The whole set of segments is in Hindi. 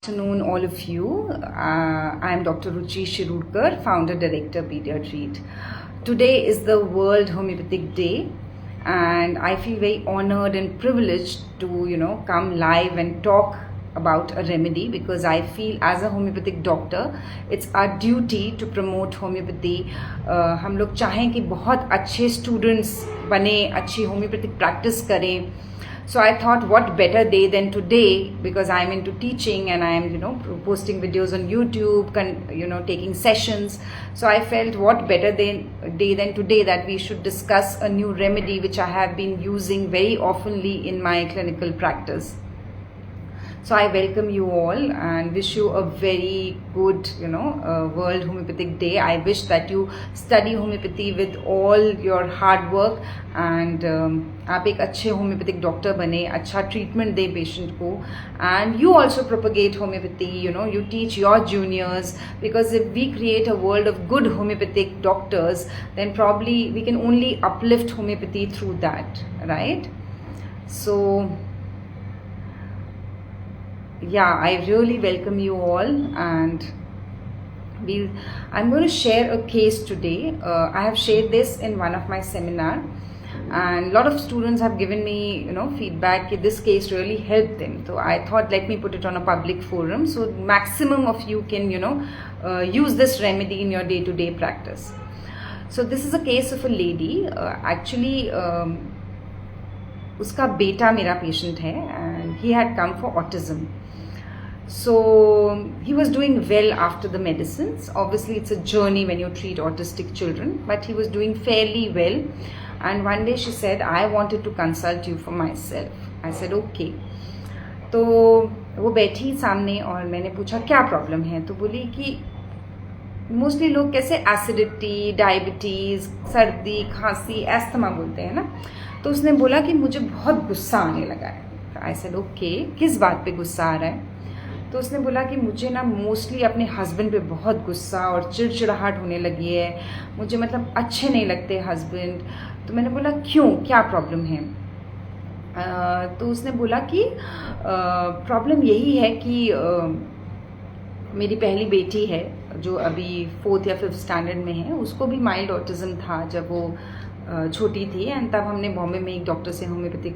Afternoon, all of you. I am Dr. Ruchi Shirudkar, founder director Pediatreat. Today is the World Homeopathic Day, and I feel very honored and privileged to come live and talk about a remedy, because I feel as a homeopathic doctor it's our duty to promote homeopathy. हम लोग चाहें कि बहुत अच्छे students बने, अच्छी homeopathic practice करें. So I thought, what better day than today, because I'm into teaching and I'm posting videos on YouTube, taking sessions. So I felt what better day than today that we should discuss a new remedy which I have been using very oftenly in my clinical practice. So I welcome you all and wish you a very good, World Homeopathic Day. I wish that you study homeopathy with all your hard work and आप एक अच्छे homeopathic doctor बने, अच्छा treatment दे patient को, and you also propagate homeopathy. You teach your juniors, because if we create a world of good homeopathic doctors, then probably we can only uplift homeopathy through that, right? So yeah, I really welcome you all, and I'm going to share a case today. I have shared this in one of my seminar, and a lot of students have given me feedback that this case really helped them. So I thought, let me put it on a public forum so maximum of you can use this remedy in your day-to-day practice. So this is a case of a lady. Actually उसका बेटा मेरा patient है, and he had come for autism. So he was doing well after the medicines. Obviously it's a journey when you treat autistic children, but he was doing fairly well. And one day she said, I wanted to consult you for myself. I said okay. तो वो बैठी सामने और मैंने पूछा क्या प्रॉब्लम है. तो बोली कि मोस्टली लोग कैसे एसिडिटी, डायबिटीज, सर्दी, खांसी, एस्थमा बोलते हैं ना. तो उसने बोला कि मुझे बहुत गुस्सा आने लगा है. आई सेड ओके, किस बात पे गुस्सा आ रहा है. तो उसने बोला कि मुझे ना मोस्टली अपने हस्बैंड पे बहुत गुस्सा और चिड़चिड़ाहट होने लगी है. मुझे मतलब अच्छे नहीं लगते हस्बैंड. तो मैंने बोला क्यों, क्या प्रॉब्लम है. तो उसने बोला कि प्रॉब्लम यही है कि मेरी पहली बेटी है जो अभी 4th या 5th स्टैंडर्ड में है. उसको भी माइल्ड ऑटिज्म था जब वो छोटी थी, एंड तब हमने बॉम्बे में एक डॉक्टर से होम्योपैथिक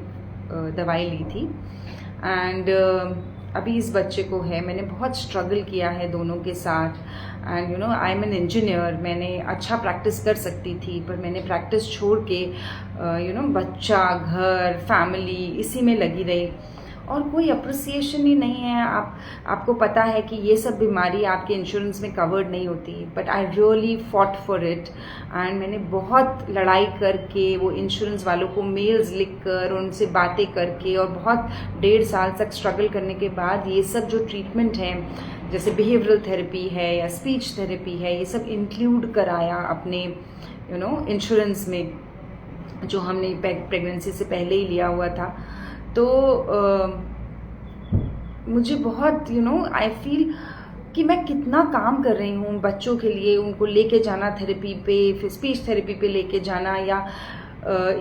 दवाई ली थी. एंड अभी इस बच्चे को है. मैंने बहुत स्ट्रगल किया है दोनों के साथ, and I M an engineer. मैंने अच्छा प्रैक्टिस कर सकती थी, पर मैंने प्रैक्टिस छोड़ के बच्चा, घर, फैमिली इसी में लगी रही, और कोई अप्रिसिएशन ही नहीं है. आपको पता है कि ये सब बीमारी आपके इंश्योरेंस में कवर्ड नहीं होती, but I really fought for it. And मैंने बहुत लड़ाई करके वो इंश्योरेंस वालों को मेल्स लिखकर, उनसे बातें करके, और बहुत 1.5 साल तक स्ट्रगल करने के बाद ये सब जो ट्रीटमेंट है, जैसे बिहेवियरल थेरेपी है या स्पीच थेरेपी है, ये सब इंक्लूड कराया अपने इंश्योरेंस में, जो हमने प्रेगनेंसी से पहले ही लिया हुआ था. तो मुझे बहुत आई फील कि मैं कितना काम कर रही हूँ बच्चों के लिए. उनको लेके जाना थेरेपी पे, फिर स्पीच थेरेपी पे लेके जाना, या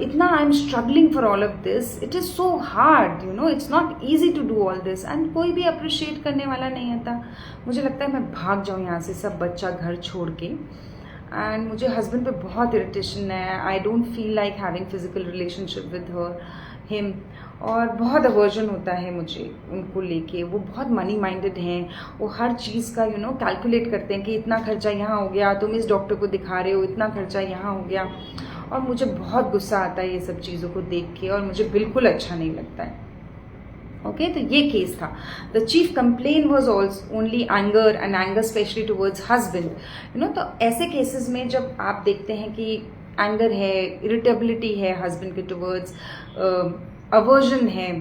इतना I am struggling for all of this. It is so hard, it's not easy to do all this, and कोई भी अप्रिशिएट करने वाला नहीं आता. मुझे लगता है मैं भाग जाऊँ यहाँ से, सब बच्चा घर छोड़ के. एंड मुझे हस्बैंड पे बहुत इरिटेशन है. I don't feel like having physical relationship with him, और बहुत अवर्जन होता है मुझे उनको लेके. वो बहुत मनी माइंडेड हैं. वो हर चीज़ का कैलकुलेट करते हैं कि इतना खर्चा यहाँ हो गया, तुम इस डॉक्टर को दिखा रहे हो, इतना खर्चा यहाँ हो गया. और मुझे बहुत गुस्सा आता है ये सब चीज़ों को देख के, और मुझे बिल्कुल अच्छा नहीं लगता है. ओके, तो ये केस था. The chief complain was only anger, and anger specially towards husband. तो ऐसे केसेस में जब आप देखते हैं कि एंगर है, इरिटेबिलिटी है हस्बैंड के टुवर्ड्स, अवर्जन है,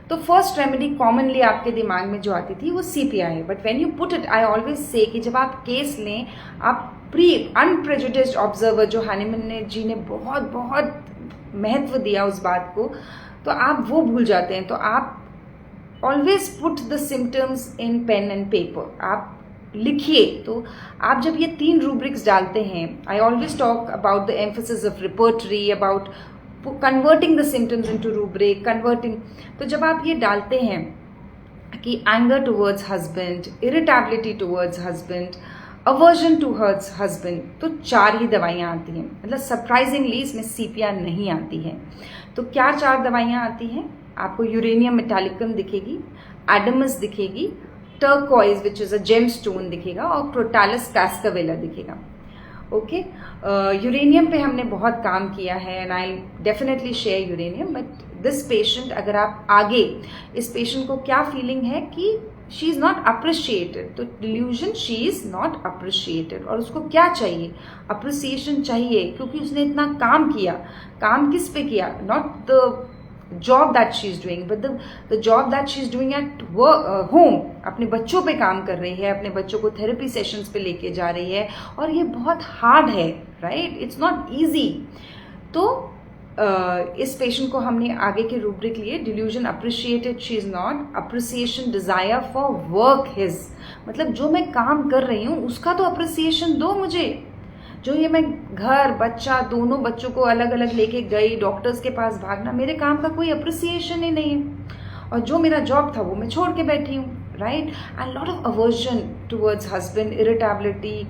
तो फर्स्ट रेमेडी कॉमनली आपके दिमाग में जो आती थी वो CPI है. But when you put it, I always say कि जब आप केस लें, आप अनप्रेजुडिस्ड ऑब्जर्वर, जो हानिमन जी ने बहुत बहुत महत्व दिया उस बात को, तो आप वो भूल जाते हैं. तो आप always put the symptoms in pen and paper. आप लिखिए. तो आप जब ये 3 रूब्रिक्स डालते हैं, I always talk about the emphasis of repertory, about converting the symptoms into rubric, converting. तो जब आप ये डालते हैं कि anger towards husband, irritability towards husband, aversion to husband, तो 4 ही दवाइयाँ आती हैं। मतलब सरप्राइजिंगली इसमें सीपिया नहीं आती है। तो क्या 4 दवाइयाँ आती हैं? आपको यूरेनियम मेटालिकम दिखेगी, एडमस दिखेगी, turquoise which is a gem stone दिखेगा, और क्रोटालस कास्कावेला दिखेगा। ओके, यूरेनियम पे हमने बहुत काम किया है and I definitely share uranium. But this patient, अगर आप आगे, इस पेशेंट को क्या फीलिंग है कि शी इज़ नॉट अप्रिशिएटेड, तो delusion she is not appreciated. और उसको क्या चाहिए? अप्रिसिएशन चाहिए, क्योंकि उसने इतना काम किया। काम किस पे किया? Not the job that she is doing, but the job that she is doing at home, अपने बच्चों पे काम कर रही है, अपने बच्चों को थेरेपी सेशंस पे लेके जा रही है, और ये बहुत हार्ड है, राइट? It's not easy. तो इस पेशेंट को हमने आगे के रूब्रिक लिए, delusion appreciated she is not, appreciation desire for work his, मतलब जो मैं काम कर रही हूँ उसका तो अप्रिसिएशन दो मुझे। जो ये मैं घर बच्चा दोनों बच्चों को अलग अलग लेके गई, डॉक्टर्स के पास भागना, मेरे काम का कोई अप्रिसिएशन ही नहीं है। और जो मेरा जॉब था वो मैं छोड़ के बैठी हूँ, right? And lot of aversion towards husband, irritability,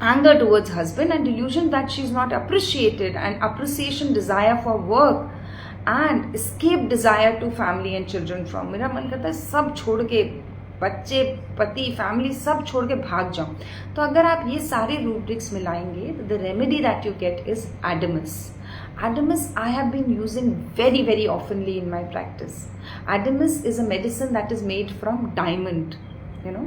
anger towards husband, and delusion that she is not appreciated, and appreciation desire for work, and escape desire to family and children from, मेरा मन करता है सब छोड़ के, बच्चे, पति, फैमिली सब छोड़ के भाग जाऊं। तो अगर आप ये सारे रूब्रिक्स मिलाएंगे, तो the remedy that you get is Adamas. Adamus I have been using very oftenly in my practice. Adamus is a medicine that is made from diamond, you know.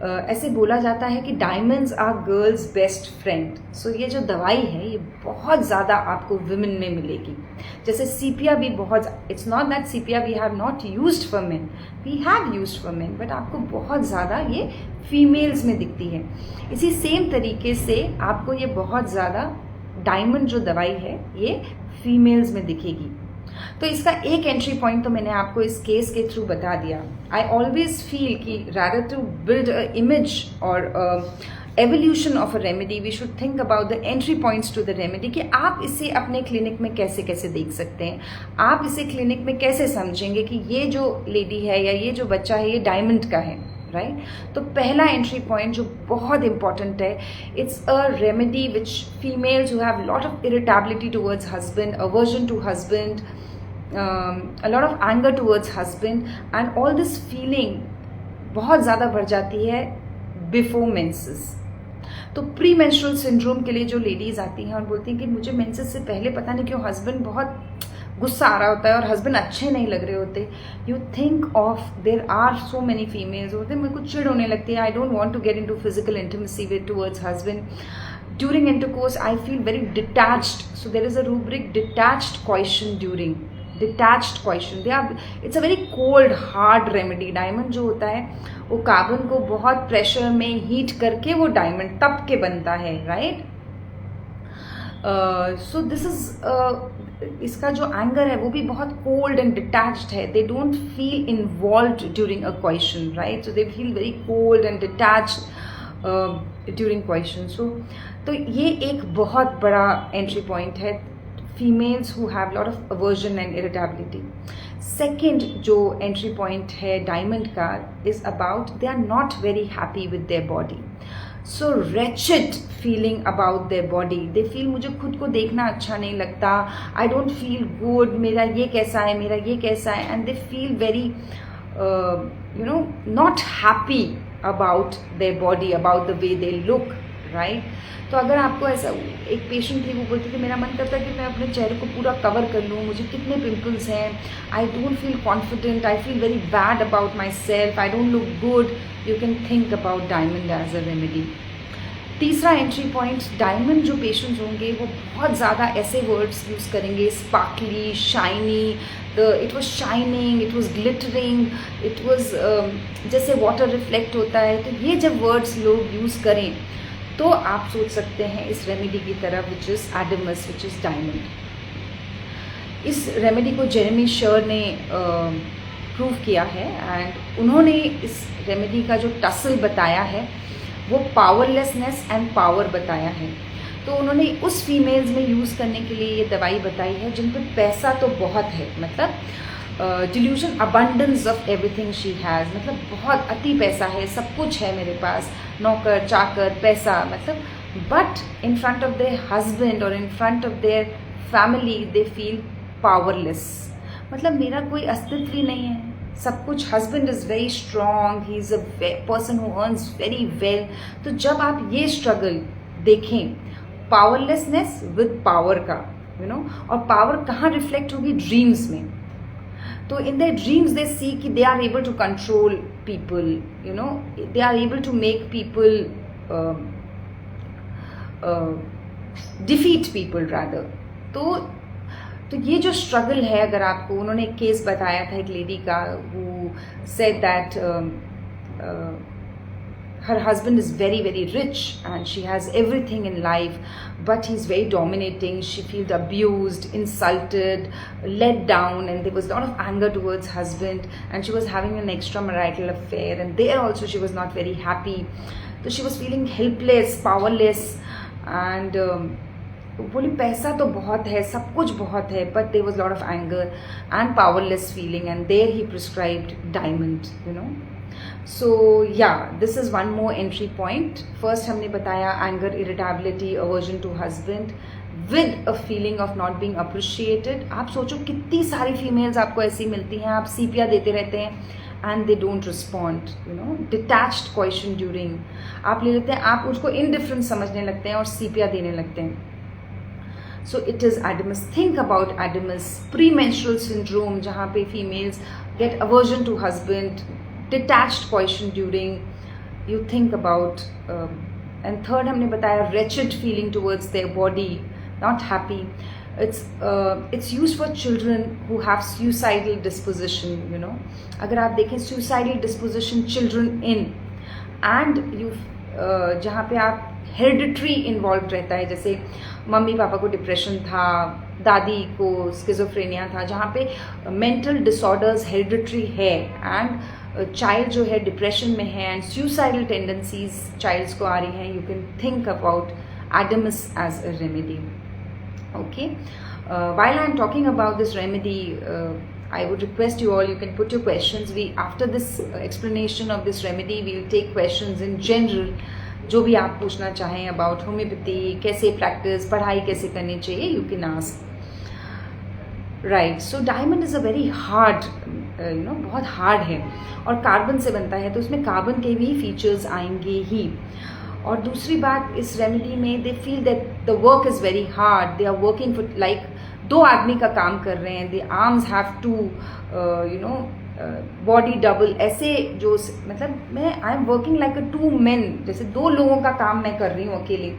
ऐसे बोला जाता है कि diamonds are girls best friend. So ये जो दवाई है ये बहुत ज़्यादा आपको विमेन में मिलेगी। जैसे सीपिया भी बहुत, it's not that sepia we have not used for men, we have used for men, but आपको बहुत ज़्यादा ये फीमेल्स में दिखती है। इसी सेम तरीके से आपको ये बहुत ज़्यादा डायमंड जो दवाई है ये फीमेल्स में दिखेगी। तो इसका एक एंट्री पॉइंट तो मैंने आपको इस केस के थ्रू बता दिया। आई ऑलवेज फील कि rather to build a image और evolution of a remedy, we should think about the entry points to the remedy, कि आप इसे अपने क्लिनिक में कैसे कैसे देख सकते हैं, आप इसे क्लिनिक में कैसे समझेंगे कि ये जो लेडी है या ये जो बच्चा है ये डायमंड का है, राइट? तो पहला एंट्री पॉइंट जो बहुत इंपॉर्टेंट है, it's a remedy which females who have lot of irritability towards husband, aversion to husband, a lot of anger towards husband, and all this feeling बहुत ज़्यादा बढ़ जाती है बिफोर मेंसेस। तो प्री मेंस्ट्रुअल सिंड्रोम के लिए जो लेडीज आती हैं और बोलती हैं कि मुझे मेंसेस से पहले पता नहीं क्यों हस्बैंड बहुत गुस्सा आ रहा होता है और हस्बैंड अच्छे नहीं लग रहे होते, you think of, there are so many females होते हैं, मेरे को चिढ़ होने लगती है, I don't want to get into physical intimacy with towards husband, during intercourse I feel very detached, so there is a rubric detached question during, detached question, they are, it's a very cold hard remedy. Diamond जो होता है वो कार्बन को बहुत प्रेशर में हीट करके वो डायमंड तप के बनता है, राइट? सो दिस इज, इसका जो एंगर है वो भी बहुत कोल्ड एंड डिटैच्ड है, they don't feel involved during a question, right? So they feel very cold and detached during question. So तो ये एक बहुत बड़ा एंट्री पॉइंट है, females who have lot of aversion and irritability. Second जो entry point है diamond का is about they are not very happy with their body. So wretched feeling about their body. They feel मुझे खुद को देखना अच्छा नहीं लगता, I don't feel good, मेरा ये कैसा है, मेरा ये कैसा है, and they feel very you know not happy about their body, about the way they look, right? तो अगर आपको ऐसा, एक पेशेंट थी वो बोलती थी मेरा मन करता है कि मैं अपने चेहरे को पूरा कवर कर लूँ, मुझे कितने पिंपल्स हैं, I don't feel confident, I feel very bad about my self, I don't look good, you can think about diamond as a remedy. तीसरा एंट्री पॉइंट, डायमंड जो पेशेंट्स होंगे वो बहुत ज़्यादा ऐसे वर्ड्स यूज़ करेंगे, sparkly, shiny, it was shining, it was glittering, it was जैसे वाटर रिफ्लेक्ट होता है। तो ये जब वर्ड्स लोग यूज़ करें तो आप सोच सकते हैं इस रेमेडी की तरफ, which is Adamas, which is diamond. इस रेमेडी को जेरेमी शर ने प्रूव किया है, एंड उन्होंने इस रेमेडी का जो टसल बताया है वो पावरलेसनेस एंड पावर बताया है। तो उन्होंने उस फीमेल्स में यूज़ करने के लिए ये दवाई बताई है जिन पे पैसा तो बहुत है, मतलब delusion abundance of everything she has, मतलब बहुत अति पैसा है, सब कुछ है मेरे पास, नौकर चाकर पैसा, मतलब but in front of their husband और in front of their family they feel powerless, मतलब मेरा कोई अस्तित्व ही नहीं है, सब कुछ, husband is very strong, he is a person who earns very well. तो जब आप ये स्ट्रगल देखें पावरलेसनेस विद पावर का, यू नो, और पावर कहाँ रिफ्लेक्ट होगी, ड्रीम्स में। तो in their dreams they see कि they are able to control people, you know, they are able to make people defeat people rather. तो ये जो स्ट्रगल है, अगर आपको, उन्होंने एक केस बताया था एक लेडी का, वो said that her husband is very very rich and she has everything in life, but he's very dominating, she feels abused, insulted, let down, and there was a lot of anger towards husband, and she was having an extramarital affair, and there also she was not very happy, so she was feeling helpless, powerless, and बोली पैसा तो बहुत है, सब कुछ बहुत है, but there was a lot of anger and powerless feeling, and there he prescribed diamond, you know. So yeah, this is one more entry point. First हमने बताया anger, irritability, aversion to husband with a feeling of not being appreciated. आप सोचो कितनी सारी फीमेल्स आपको ऐसी मिलती हैं, आप सीपिया देते रहते हैं and they don't respond, you know. Detached question during, आप ले लेते हैं, आप उसको indifferent समझने लगते हैं और सीपिया देने लगते हैं. So it is Adamus. Think about Adamus. Premenstrual syndrome, जहाँ पे females get aversion to husband, detached question during, you think about, and third हमने बताया wretched feeling towards their body, not happy. It's used for children who have suicidal disposition, you know. अगर आप देखें suicidal disposition children in, and you जहाँ पे आप हेरिडिटरी इन्वॉल्व रहता है, जैसे मम्मी पापा को डिप्रेशन था, दादी को स्किज़ोफ्रेनिया था, जहाँ पे मेंटल डिसऑर्डर्स हेरिडिटरी है, एंड चाइल्ड जो है डिप्रेशन में है, एंड सुसाइडल टेंडेंसीज चाइल्ड्स को आ रही हैं, you can think about adamas as a remedy. Okay, while I am talking about this remedy, I would request you all, you can put your questions. After this explanation of this remedy, we will take questions in general, जो भी आप पूछना चाहें अबाउट होम्योपैथी, कैसे प्रैक्टिस, पढ़ाई कैसे करनी चाहिए, you can ask. Right, so diamond is a very hard, you know, बहुत हार्ड है और कार्बन से बनता है, तो उसमें कार्बन के भी फीचर्स आएंगे ही. और दूसरी बात, इस रेमेडी में they feel that the work is very hard, they are working for like 2 आदमी का काम कर रहे हैं, the arms have to, you know, body double, ऐसे जो, मतलब I am working like a 2 men, जैसे 2 लोगों का काम मैं कर रही हूँ अकेले.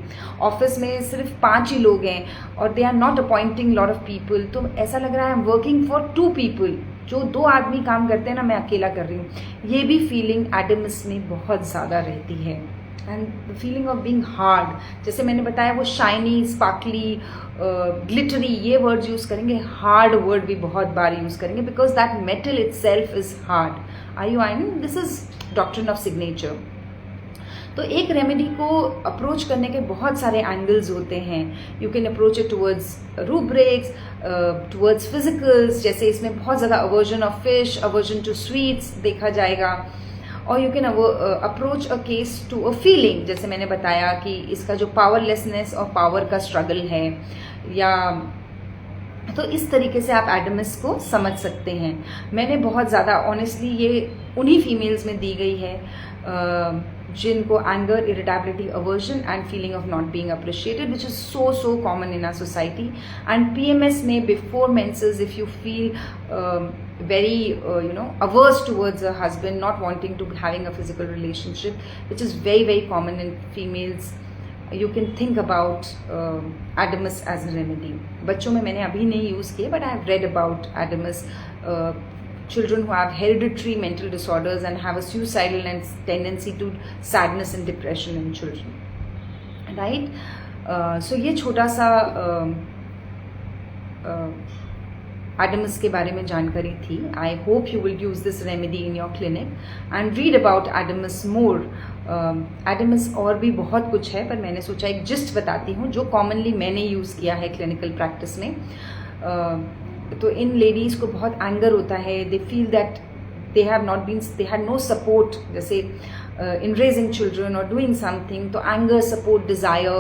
ऑफिस में सिर्फ 5 ही लोग हैं और they are not appointing lot of people, तो ऐसा लग रहा है I am working for 2 people. जो 2 आदमी काम करते हैं ना, मैं अकेला कर रही हूँ. ये भी फीलिंग एडमस में बहुत ज़्यादा रहती है. And the feeling of being hard, जैसे मैंने बताया, वो शाइनी, स्पार्कली, ग्लिटरी, ये वर्ड्स यूज़ करेंगे. हार्ड वर्ड भी बहुत बार यूज़ करेंगे, because that metal itself is hard. Are you I know, this is doctrine of signature. तो एक रेमेडी को अप्रोच करने के बहुत सारे एंगल्स होते हैं. You can approach it towards rubrics, towards physicals, जैसे इसमें बहुत ज़्यादा aversion of fish, aversion to sweets देखा जाएगा. और you can approach a case to a feeling, जैसे मैंने बताया कि इसका जो पावरलेसनेस और पावर का स्ट्रगल है, या तो इस तरीके से आप एडमस को समझ सकते हैं. मैंने बहुत ज़्यादा ऑनेस्टली ये उन्हीं फीमेल्स में दी गई है जिनको anger, irritability, aversion and feeling of not being appreciated, which is so common in our society. And PMS में before menses, if you feel very averse towards a husband, not wanting to having a physical relationship, which is very common in females, you can think about Adamus as a remedy. बच्चों में मैंने अभी नहीं यूज़ किए, but I have read about Adamus. Children who have hereditary mental disorders and have a suicidal and tendency to sadness and depression in children, right? So ये छोटा सा Adamus के बारे में जानकारी थी. I hope you will use this remedy in your clinic and read about Adamus more. Adamus और भी बहुत कुछ है, पर मैंने सोचा एक जिस्ट बताती हूँ जो कॉमनली मैंने यूज़ किया है क्लिनिकल प्रैक्टिस में. तो इन लेडीज़ को बहुत एंगर होता है, दे feel that they had no support, जैसे in raising children or doing something. तो anger, support, desire,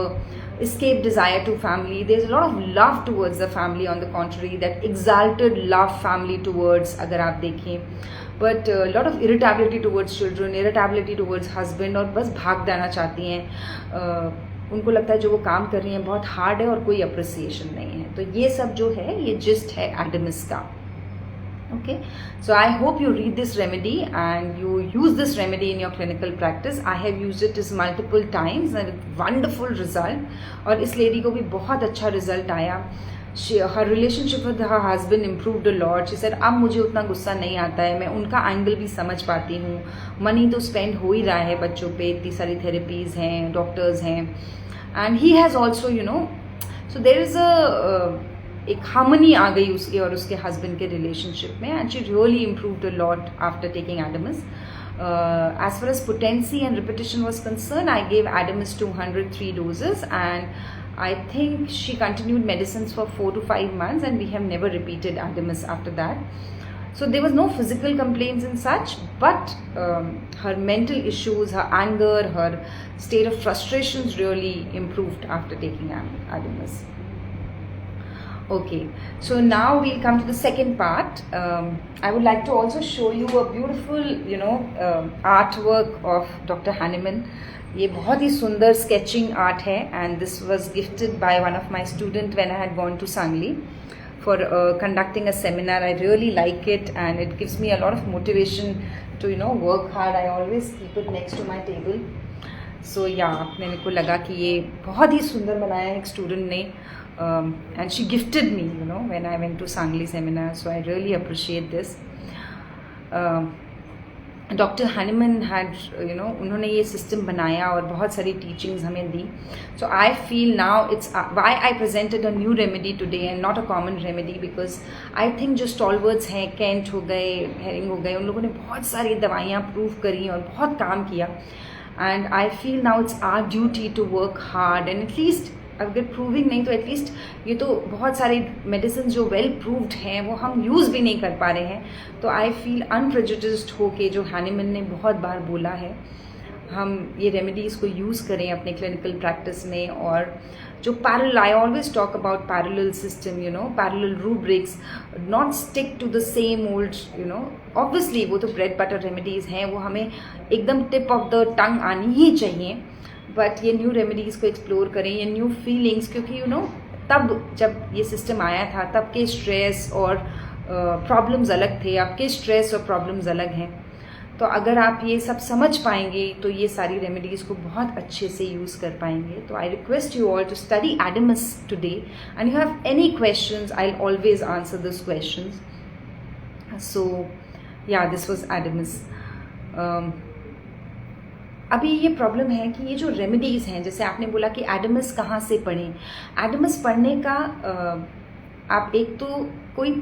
escape desire to family. There's a lot of love towards the family, on the contrary, that exalted love family towards, अगर आप देखें, but a lot of irritability towards children, irritability towards husband, और बस भाग जाना चाहती हैं. उनको लगता है जो वो काम कर रही हैं बहुत हार्ड है और कोई अप्रिसिएशन नहीं है. तो ये सब जो है ये जिस्ट है एडमस का. Okay, so I hope you read this remedy and you use this remedy in your clinical practice. I have used it multiple times and with wonderful result. और इस lady को भी बहुत अच्छा result आया. Her relationship with her husband improved a lot. She said अब मुझे उतना गुस्सा नहीं आता है, मैं उनका एंगल भी समझ पाती हूँ. मनी तो स्पेंड हो ही रहा है बच्चों पे, इतनी सारी थेरेपीज़ हैं, डॉक्टर्स हैं, and he has also, you know, so there is a एक हार्मनी आ गई उसके और उसके हस्बैंड के रिलेशनशिप में, and she really improved a lot after taking adamas. As far as potency and repetition was concern, I gave adamas 203 doses, and I think she continued medicines for 4 to 5 months, and we have never repeated Adamus after that. So there was no physical complaints and such, but her mental issues, her anger, her state of frustrations really improved after taking Adamus. Okay, so now we'll come to the second part. I would like to also show you a beautiful, you know, artwork of Dr. Hahnemann. ये बहुत ही सुंदर sketching art है, and this was gifted by one of my students when I had gone to Sangli for conducting a seminar. I really like it, and it gives me a lot of motivation to, you know, work hard. I always keep it next to my table. So yeah, मेरे को लगा कि ये बहुत ही सुंदर बनाया है एक स्टूडेंट ने. And she gifted me, you know, when I went to Sangli seminar. So I really appreciate this. Dr. Hahnemann had, you know, उन्होंने ये सिस्टम बनाया और बहुत सारी टीचिंग्स हमें दी. So I feel now it's why I presented a new remedy today and not a common remedy, because I think जो stalwarts हैं, Kent हो गए, Herring हो गए, उन लोगों ने बहुत सारी दवाइयाँ प्रूव करी और बहुत काम किया. And I feel now it's our duty to work hard, and at least अगर प्रूविंग नहीं तो एटलीस्ट ये तो बहुत सारे मेडिसिन जो वेल प्रूव्ड हैं वो हम यूज़ भी नहीं कर पा रहे हैं. तो आई फील अनप्रेजुडिस्ड हो के, जो हैनीमैन ने बहुत बार बोला है, हम ये रेमेडीज़ को यूज़ करें अपने क्लिनिकल प्रैक्टिस में. और जो parallel, I always talk about parallel system, you know, parallel rubrics, not stick to the same old, you know. Obviously वो तो ब्रेड बटर रेमेडीज़ हैं, वो हमें एकदम टिप ऑफ द टंग आनी ही चाहिए, बट ये न्यू रेमेडीज़ को एक्सप्लोर करें, ये न्यू फीलिंग्स, क्योंकि यू नो तब जब ये सिस्टम आया था तब के स्ट्रेस और प्रॉब्लम्स अलग थे, अब के स्ट्रेस और प्रॉब्लम्स अलग हैं. तो अगर आप ये सब समझ पाएंगे तो ये सारी रेमेडीज़ को बहुत अच्छे से यूज़ कर पाएंगे. तो I request you all to study edemas today, and you have any questions, I will always answer this questions. So yeah this was Adamas. अभी ये प्रॉब्लम है कि ये जो रेमेडीज़ हैं, जैसे आपने बोला कि एडमस कहाँ से पढ़ें. एडमस पढ़ने का आप एक तो कोई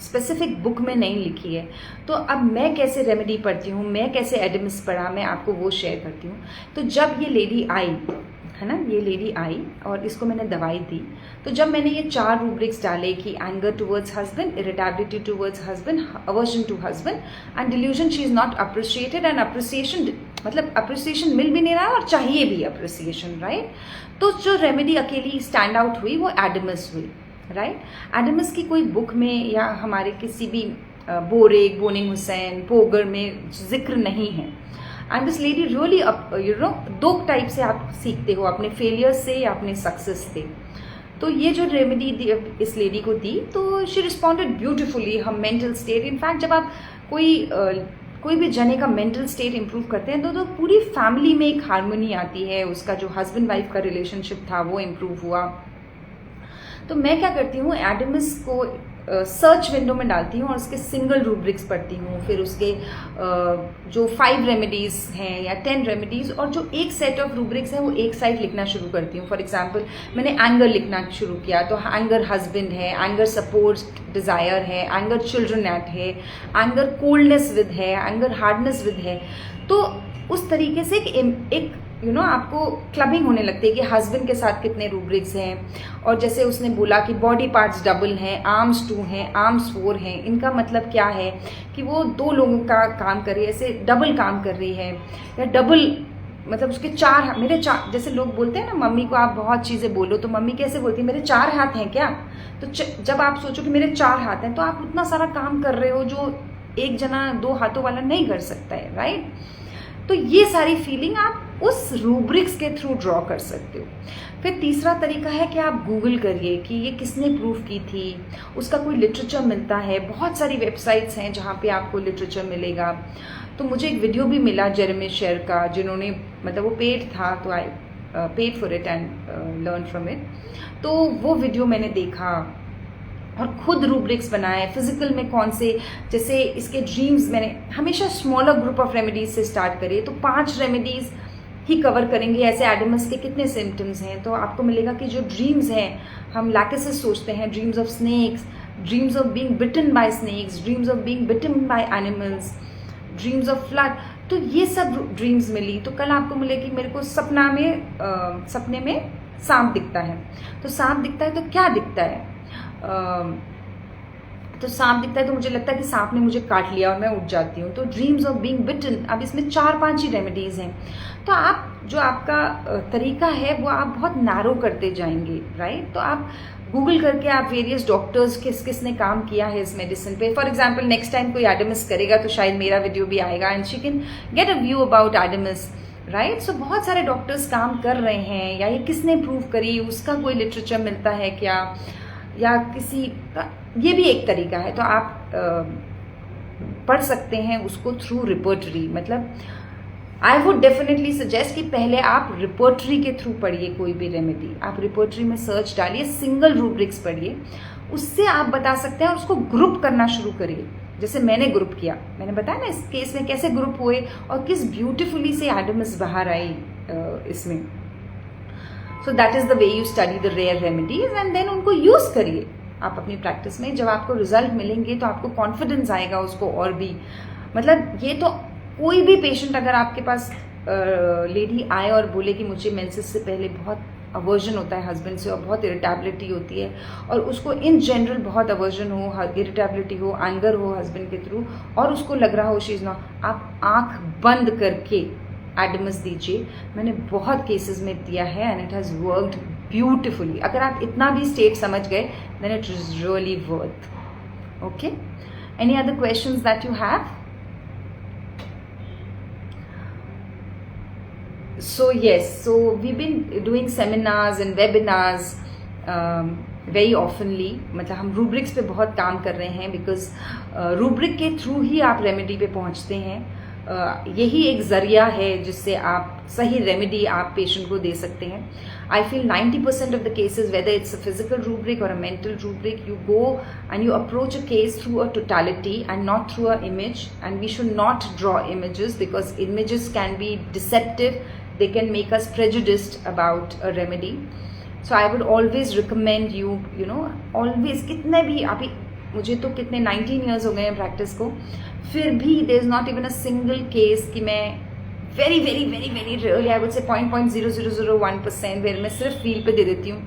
स्पेसिफिक बुक में नहीं लिखी है, तो अब मैं कैसे रेमेडी पढ़ती हूँ, मैं कैसे एडमस पढ़ा, मैं आपको वो शेयर करती हूँ. तो जब ये लेडी आई है ना, ये लेडी आई और इसको मैंने दवाई दी, तो जब मैंने ये 4 रूब्रिक्स डाले कि anger towards husband, irritability towards husband, aversion to husband and delusion, she is not appreciated, and appreciation मतलब अप्रिसिएशन मिल भी नहीं रहा और चाहिए भी अप्रिसिएशन, राइट. तो जो रेमेडी अकेली स्टैंड आउट हुई वो एडमस हुई, राइट. एडमस की कोई बुक में या हमारे किसी भी बोरेग, बोनिंग हुसैन, पोगर में जिक्र नहीं है. And this lady really, you know, 2 type से आप सीखते हो, अपने फेलियर से या अपने सक्सेस से. तो ये जो रेमेडी इस लेडी को दी, तो शी रिस्पॉन्डेड ब्यूटिफुली. हम मेंटल स्टेट, इनफैक्ट जब आप कोई भी जने का मेंटल स्टेट इंप्रूव करते हैं तो पूरी फैमिली में एक हार्मनी आती है. उसका जो हस्बैंड वाइफ का रिलेशनशिप था वो इम्प्रूव हुआ. तो मैं क्या करती हूँ, एडमस को सर्च विंडो में डालती हूँ और उसके सिंगल रूब्रिक्स पढ़ती हूँ, फिर उसके जो 5 रेमेडीज़ हैं या 10 रेमेडीज़, और जो एक सेट ऑफ रूब्रिक्स है वो एक साइड लिखना शुरू करती हूँ. फॉर एग्जांपल मैंने एंगर लिखना शुरू किया, तो एंगर हस्बैंड है, एंगर सपोर्ट डिज़ायर है, एंगर चिल्ड्रन एट है, एंगर कोल्डनेस विद है, एंगर हार्डनेस विद है, तो उस तरीके से एक आपको क्लबिंग होने लगती है कि हस्बैंड के साथ कितने रूब्रिक्स हैं, और जैसे उसने बोला कि बॉडी पार्ट्स डबल हैं, आर्म्स 2 हैं, आर्म्स 4 हैं, इनका मतलब क्या है कि वो 2 लोगों का काम कर रही है, ऐसे डबल काम कर रही है, या डबल मतलब उसके मेरे 4, जैसे लोग बोलते हैं ना मम्मी को आप बहुत चीज़ें बोलो, तो मम्मी कैसे बोलती है मेरे 4 हाथ हैं क्या, तो जब आप सोचो कि मेरे 4 हाथ हैं, तो आप उतना सारा काम कर रहे हो जो एक जना 2 हाथों वाला नहीं कर सकता है, राइट। तो ये सारी फीलिंग आप उस रूब्रिक्स के थ्रू ड्रॉ कर सकते हो। फिर तीसरा तरीका है कि आप गूगल करिए कि ये किसने प्रूफ की थी, उसका कोई लिटरेचर मिलता है, बहुत सारी वेबसाइट्स हैं जहाँ पे आपको लिटरेचर मिलेगा। तो मुझे एक वीडियो भी मिला जेरेमी शेर का, जिन्होंने मतलब वो पेड था, तो I paid for it and learn from it. तो वो वीडियो मैंने देखा और खुद रूब्रिक्स बनाए, फिजिकल में कौन से, जैसे इसके ड्रीम्स, मैंने हमेशा स्मॉलर ग्रुप ऑफ रेमेडीज से स्टार्ट करिए, तो 5 रेमेडीज ही कवर करेंगे। ऐसे एडेमस के कितने सिम्टम्स हैं, तो आपको मिलेगा कि जो ड्रीम्स हैं, हम लैकेसिस सोचते हैं, dreams of snakes, dreams of being bitten by snakes, dreams of being bitten by animals, dreams of flood, तो ये सब ड्रीम्स मिली। तो कल आपको मिले कि मेरे को सपने में सांप दिखता है, तो सांप दिखता है तो क्या दिखता है, तो सांप दिखता है तो मुझे लगता है कि सांप ने मुझे काट लिया और मैं उठ जाती हूँ, तो ड्रीम्स ऑफ बीइंग बिटन। अब इसमें 4-5 ही रेमेडीज हैं, तो आप जो आपका तरीका है वो आप बहुत नैरो करते जाएंगे, राइट। तो आप गूगल करके आप वेरियस डॉक्टर्स किसने काम किया है इस मेडिसिन पे। फॉर एग्जाम्पल नेक्स्ट टाइम कोई एडेमिस करेगा तो शायद मेरा वीडियो भी आएगा and she can get a view about edemas, right. सो बहुत सारे डॉक्टर्स काम कर रहे हैं, या ये किसने प्रूव करी, उसका कोई लिटरेचर मिलता है क्या, या किसी का, ये भी एक तरीका है। तो आप पढ़ सकते हैं उसको थ्रू रिपोर्टरी। मतलब आई वुड डेफिनेटली सजेस्ट कि पहले आप रिपोर्टरी के थ्रू पढ़िए कोई भी रेमेडी। आप रिपोर्टरी में सर्च डालिए, सिंगल रूब्रिक्स पढ़िए, उससे आप बता सकते हैं, और उसको ग्रुप करना शुरू करिए। जैसे मैंने ग्रुप किया, मैंने बताया ना इस केस में कैसे ग्रुप हुए और किस ब्यूटिफुली से एडम्स बाहर आई इसमें। So that is the way you study the rare remedies and then उनको यूज करिए आप अपनी प्रैक्टिस में। जब आपको रिजल्ट मिलेंगे तो आपको कॉन्फिडेंस आएगा उसको और भी। मतलब ये तो कोई भी पेशेंट अगर आपके पास लेडी आए और बोले कि मुझे मेंसेस से पहले बहुत अवर्जन होता है हस्बैंड से और बहुत इरिटेबिलिटी होती है, और उसको इन जनरल बहुत अवर्जन हो, इरिटेबिलिटी हो, एंगर हो हस्बैंड के थ्रू, और उसको लग रहा हो शी इज नॉट, आप आंख बंद करके एडमस दीजिए। मैंने बहुत केसेस में दिया है and it has worked beautifully. अगर आप इतना भी स्टेट समझ गए then it is really worth. Okay, any other questions that you have? So yes, so we've been doing seminars and webinars very oftenly. मतलब हम रूब्रिक्स पे बहुत काम कर रहे हैं बिकॉज रूब्रिक के थ्रू ही आप रेमेडी पे पहुंचते हैं। यही एक जरिया है जिससे आप सही रेमेडी आप पेशेंट को दे सकते हैं। I feel 90% of the cases, whether it's a physical rubric or a mental rubric, you go and you approach a case through a totality and not through an image. And we should not draw images because images can be deceptive. They can make us prejudiced about a remedy. So I would always recommend you, you know, always, कितने भी अभी मुझे तो कितने 19 years हो गए हैं प्रैक्टिस को, फिर भी there is not even a single case कि मैं very rarely, I would say 0.0001% where मैं सिर्फ फील पे दे देती हूँ।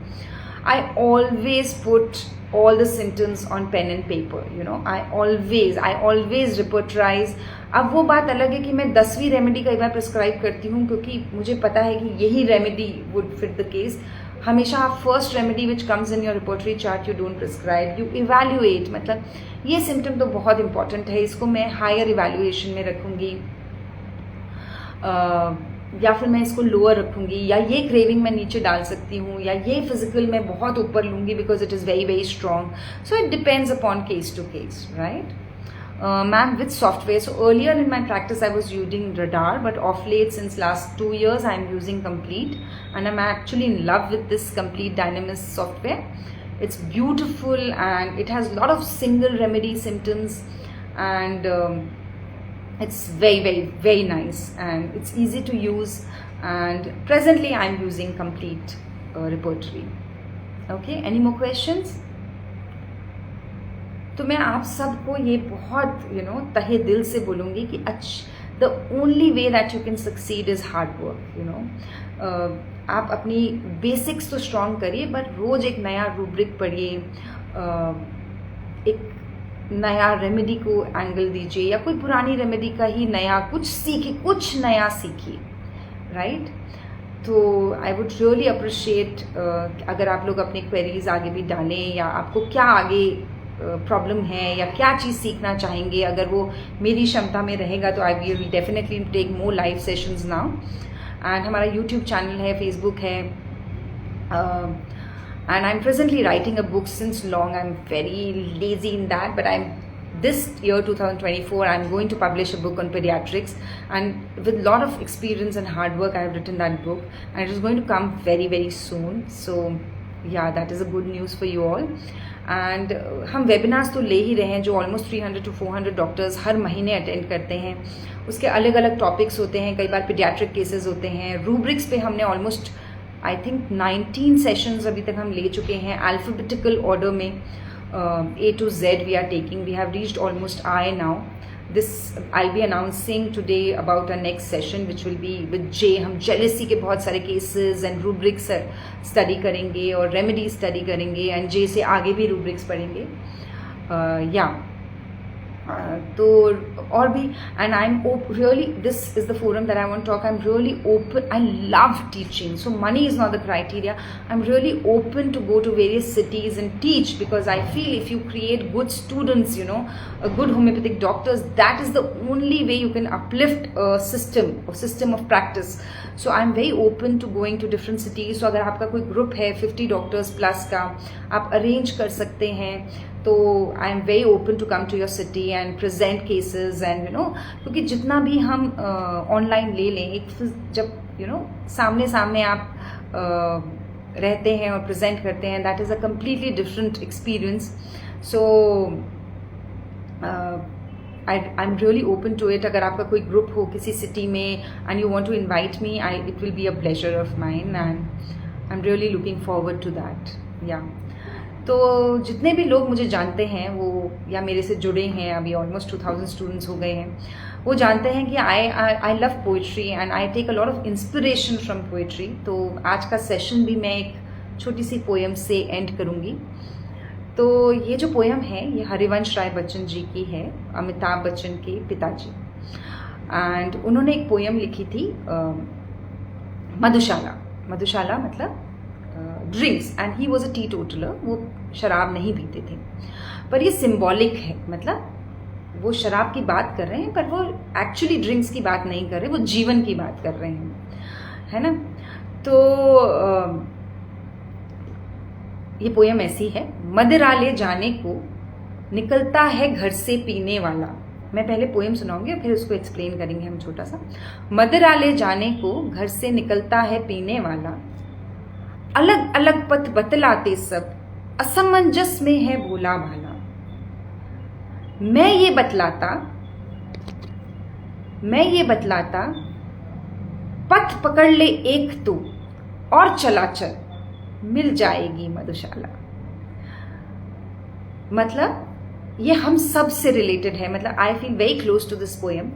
I always put all the symptoms on pen and paper, you know, I always repertorize। अब वो बात अलग है कि मैं 10वीं रेमेडी कई बार प्रिस्क्राइब करती हूँ क्योंकि मुझे पता है कि यही remedy would fit the case. हमेशा आप first remedy which comes in your repertory chart you don't prescribe, you evaluate. मतलब ये सिम्टम तो बहुत इंपॉर्टेंट है, इसको मैं हायर इवैल्यूएशन में रखूँगी या फिर मैं इसको लोअर रखूँगी, या ये क्रेविंग मैं नीचे डाल सकती हूँ, या ये फिजिकल मैं बहुत ऊपर लूँगी because it is very strong. So it depends upon case to case, right? Ma'am, with software? So earlier in my practice I was using Radar, but of late since last 2 years I am using Complete, and I'm actually in love with this Complete Dynamis software. It's beautiful and it has a lot of single remedy symptoms, and it's very nice and it's easy to use, and presently I'm using Complete repertory. Okay, any more questions? तो मैं आप सबको ये बहुत तहे दिल से बोलूँगी कि the only way that you can succeed is hard work. आप अपनी बेसिक्स तो स्ट्रॉन्ग करिए, बट रोज़ एक नया रूब्रिक पढ़िए, एक नया रेमेडी को एंगल दीजिए, या कोई पुरानी रेमेडी का ही नया कुछ नया सीखिए, राइट। तो आई वुड रियली अप्रिशिएट अगर आप लोग अपने क्वेरीज आगे भी डालें, या आपको क्या आगे प्रॉब्लम है या क्या चीज़ सीखना चाहेंगे। अगर वो मेरी क्षमता में रहेगा तो I will definitely take more live sessions now. And हमारा यूट्यूब चैनल है, फेसबुक है, and I'm presently writing a book since long. I'm very lazy in that, but this year 2024 I'm going to publish a book on pediatrics, and with a lot of experience and hard work I have written that book, and it is going to come very very soon. So yeah, that is a good news for you all. And हम वेबिनार्स तो ले ही रहे हैं, जो ऑलमोस्ट 300 to 400 डॉक्टर्स हर महीने अटेंड करते हैं। उसके अलग अलग टॉपिक्स होते हैं, कई बार पीडियाट्रिक केसेस होते हैं। रूब्रिक्स पे हमने ऑलमोस्ट आई थिंक 19 सेशंस अभी तक हम ले चुके हैं, अल्फाबेटिकल ऑर्डर में A to Z we are taking. We have reached almost I now. I'll be announcing today about our next session, which will be with J. हम jealousy के बहुत सारे cases and rubrics study करेंगे और remedy study करेंगे, and J से आगे भी rubrics पढ़ेंगे. तो और भी, and I'm really, this is the forum that I want to talk. I'm really open. I love teaching, so money is not the criteria. I'm really open to go to various cities and teach, because I feel if you create good students, a good homeopathic doctors, that is the only way you can uplift a system of practice. So I'm very open to going to different cities. So अगर आपका कोई ग्रुप है 50 डॉक्टर्स प्लस का, आप अरेंज कर सकते हैं, तो I am very open to come to your city and present cases and क्योंकि जितना भी हम ऑनलाइन ले लें, एक जब सामने सामने आप रहते हैं और प्रेजेंट करते हैं, that is a completely different experience. So I am really open to it. अगर आपका कोई ग्रुप हो किसी सिटी में and you want to invite me, it will be a pleasure of mine, and I am really looking forward to that. या तो जितने भी लोग मुझे जानते हैं वो, या मेरे से जुड़े हैं, अभी ऑलमोस्ट 2000 स्टूडेंट्स हो गए हैं, वो जानते हैं कि I love poetry and I take a lot of inspiration from poetry. तो आज का सेशन भी मैं एक छोटी सी पोएम से एंड करूँगी. तो ये जो पोएम है ये हरिवंश राय बच्चन जी की है, अमिताभ बच्चन के पिताजी. एंड उन्होंने एक पोएम लिखी थी मधुशाला. मधुशाला मतलब drinks, and he was a teetotaler. वो शराब नहीं पीते थे, पर ये सिंबॉलिक है, मतलब वो शराब की बात कर रहे हैं पर वो एक्चुअली ड्रिंक्स की बात नहीं कर रहे, वो जीवन की बात कर रहे हैं, है ना. तो ये पोएम ऐसी है. मदिरा ले जाने को निकलता है घर से पीने वाला. मैं पहले पोएम सुनाऊंगी और फिर उसको एक्सप्लेन करेंगे हम छोटा सा. मदिरा ले जाने को घर से निकलता है पीने वाला, अलग अलग पथ बतलाते सब, असमंजस में है भोला भाला. मैं ये बतलाता पथ पकड़ ले एक तो, और चला चल मिल जाएगी मधुशाला. मतलब ये हम सब से रिलेटेड है. मतलब I feel very close to this poem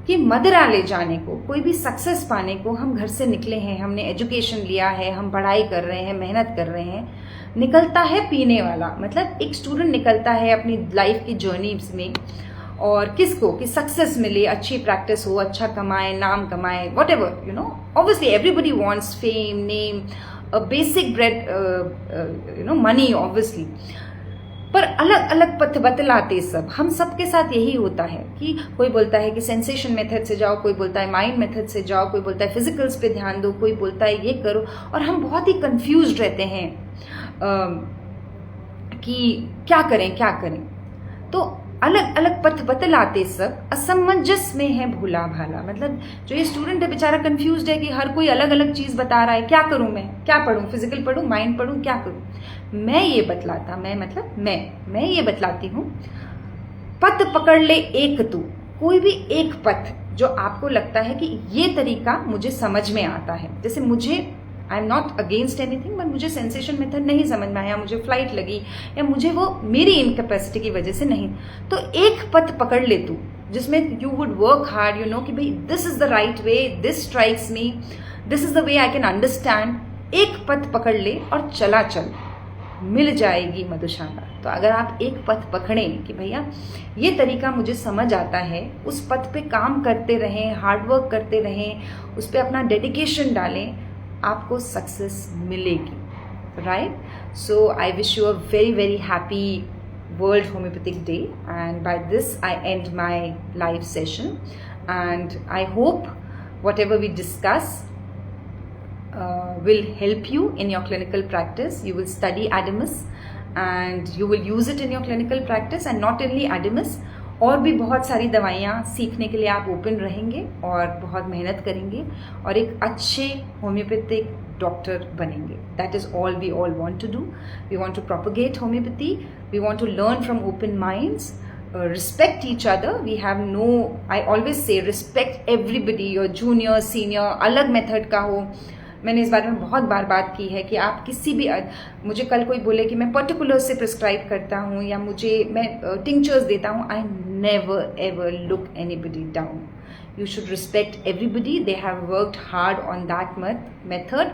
कि मदिरा ले जाने को, कोई भी सक्सेस पाने को हम घर से निकले हैं, हमने एजुकेशन लिया है, हम पढ़ाई कर रहे हैं, मेहनत कर रहे हैं. निकलता है पीने वाला, मतलब एक स्टूडेंट निकलता है अपनी लाइफ की जर्नी में, और किसको कि सक्सेस मिले, अच्छी प्रैक्टिस हो, अच्छा कमाए, नाम कमाए, what ever obviously everybody wants fame, name, a basic bread, money obviously. पर अलग अलग पथ बतलाते सब. हम सबके साथ यही होता है कि कोई बोलता है कि सेंसेशन मेथड से जाओ, कोई बोलता है माइंड मेथड से जाओ, कोई बोलता है फिजिकल्स पे ध्यान दो, कोई बोलता है ये करो, और हम बहुत ही कंफ्यूज रहते हैं कि क्या करें. तो अलग अलग पथ बतलाते सब, असमंजस में है भोला भाला. मतलब जो ये स्टूडेंट है बेचारा कंफ्यूज्ड है कि हर कोई अलग अलग चीज बता रहा है, क्या करूं मैं, क्या पढूं, फिजिकल पढूं, माइंड पढूं, क्या करूं. मैं ये बतलाती हूं, पथ पकड़ ले एक तू. कोई भी एक पथ जो आपको लगता है कि ये तरीका मुझे समझ में आता है. जैसे मुझे I am not against anything, but मुझे सेंसेशन मेथड नहीं समझ में आया, मुझे फ्लाइट लगी या मुझे वो मेरी इनकेपेसिटी की वजह से नहीं, तो एक पथ पकड़ ले तू जिसमें you would work hard, you know कि भाई this is the right way, this strikes me, this is the way I can understand. एक पथ पकड़ ले और चला चल, मिल जाएगी मधुशाला। तो अगर आप एक पथ पकड़ें कि भैया ये तरीका मुझे समझ आता है, उस पथ पे काम करते रहें, हार्डवर्क करते रहें, उस पर अपना डेडिकेशन डालें, आपको सक्सेस मिलेगी, right. So I wish you a very very happy World Homeopathic Day, and by this I end my live session, and I hope whatever we discuss will help you in your clinical practice. You will study Adamus and you will use it in your clinical practice, and not only Adamus, और भी बहुत सारी दवाइयाँ सीखने के लिए आप ओपन रहेंगे और बहुत मेहनत करेंगे और एक अच्छे होम्योपैथिक डॉक्टर बनेंगे. That is all we all want to do. We want to propagate homeopathy. We want to learn from open minds. Respect each other. We have no, I always say respect everybody, your junior, senior, अलग मेथड का हो. मैंने इस बारे में बहुत बार बात की है कि आप किसी भी, मुझे कल कोई बोले कि मैं पर्टिकुलर से प्रिस्क्राइब करता हूँ या मैं टिंक्चर्स देता हूँ, I never ever look anybody down. You should respect everybody. They have worked hard on that method.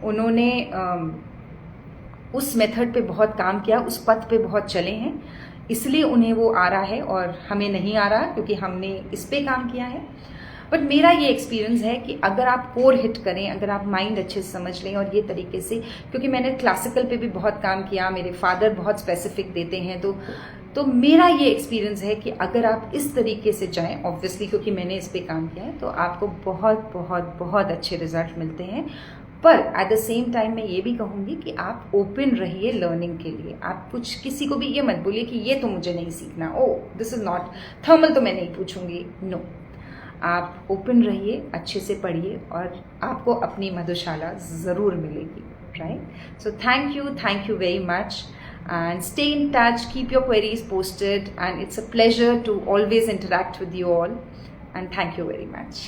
उन्होंने उस मेथड पे बहुत काम किया, उस पथ पे बहुत चले हैं, इसलिए उन्हें वो आ रहा है और हमें नहीं आ रहा क्योंकि हमने इस पे काम किया है. बट मेरा ये एक्सपीरियंस है कि अगर आप कोर हिट करें, अगर आप माइंड अच्छे से समझ लें और ये तरीके से, क्योंकि मैंने क्लासिकल पे भी बहुत काम किया, मेरे फादर बहुत स्पेसिफिक देते हैं, तो मेरा ये एक्सपीरियंस है कि अगर आप इस तरीके से जाएं, ऑब्वियसली क्योंकि मैंने इस पे काम किया है, तो आपको बहुत बहुत बहुत अच्छे रिजल्ट मिलते हैं. पर एट द सेम टाइम मैं ये भी कहूँगी कि आप ओपन रहिए लर्निंग के लिए. आप कुछ किसी को भी ये मत बोलिए कि ये तो मुझे नहीं सीखना, ओ दिस इज नॉट थर्मल, तो मैं नहीं पूछूंगी. नो, आप ओपन रहिए, अच्छे से पढ़िए और आपको अपनी मधुशाला ज़रूर मिलेगी, right. So thank you very much, and stay in touch, keep your queries posted, and it's a pleasure to always interact with you all, and thank you very much.